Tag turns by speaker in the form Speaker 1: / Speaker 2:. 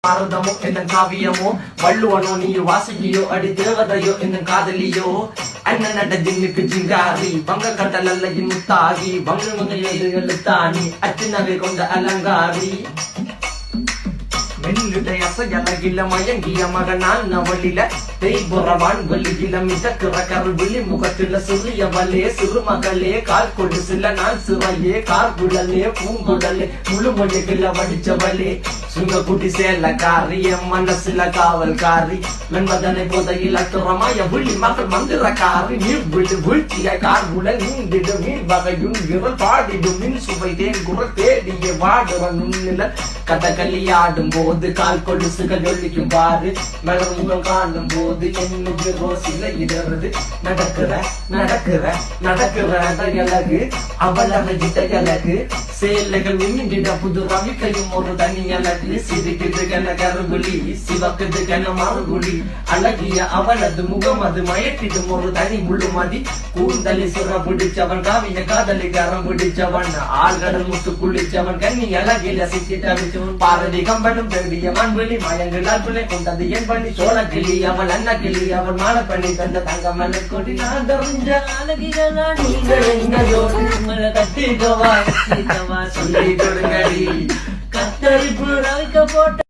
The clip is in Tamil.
Speaker 1: பாரதமோ என்ன காவியமோ வள்ளுவனோ நீ வாசிக்கியோ அடி தேவதையோ என்ன காதலியோ அண்ணன் நட ஜின்னுக்கு ஜிங்காரி வங்க கடல் அல்ல முத்தாகி வங்க எழுத்தாணி அச்சினவை கொண்ட அலங்காரி மெல்லுடைய அசையலகில மயங்கிய மகனால் நவளில தேய்புறவான் வெளியில மிதக்கிற கருவிழி முகத்தில சிறியவளே சிறுமகளே கால் கொடு சில நாள் சிறையே கார்குழலே பூங்குடலே முழுமொழிகள வடிச்சவளே சுங்க குட்டி சேலக்காரி என் மனசுல காவல்காரி மென்பதனை போதையில் அத்துறமாய விழி மகள் மந்திரக்காரி நீர் விழி வீழ்ச்சிய கார்குழல் நீண்டிடு மீன் வகையும் விரல் பாடிடும் மின் சுவை தேன் குரல் தேடிய வாடுற நுண்ணில கதகளியாடும் போது கால் கொலுசுகள் ஒழிக்கும் பாரு மலர் முகம் காணும் போது என்னுக்கு ரோசில இடறது நடக்கிற நடக்கிற நடக்கிற அழகு அவள் அழகிட்ட அழகு சேலைகள் உமிண்டிட புது ரவிக்கையும் ஒரு தனி அழகு சிரிக்குது கன கருகுலி சிவக்குது கன மறுகுலி அழகிய அவளது முகம் அது மயக்கிடும் ஒரு தனி முழுமதி கூந்தலி சுர பிடிச்சவன் காவிய காதலி கரம் பிடிச்சவன் ஆழ்கடல் முத்து குளிச்சவன் கண்ணி அழகில சிக்கிட்டவிச்சவன் பாரதி கம்பனும் பெரிய மண்வெளி மயங்களால் பிள்ளை கொண்டது என் பண்ணி சோழ கிளி அவள் அண்ணா கிளி அவள் மாலை பண்ணி தந்த தங்க மலை கொடி நான் தெரிஞ்ச அழகிகளா நீங்கள் எங்கயோடு உங்களை கட்டிக்கவா சொல்லி கொடுங்கடி கத்தரிப்பு ரவிக்க போட்ட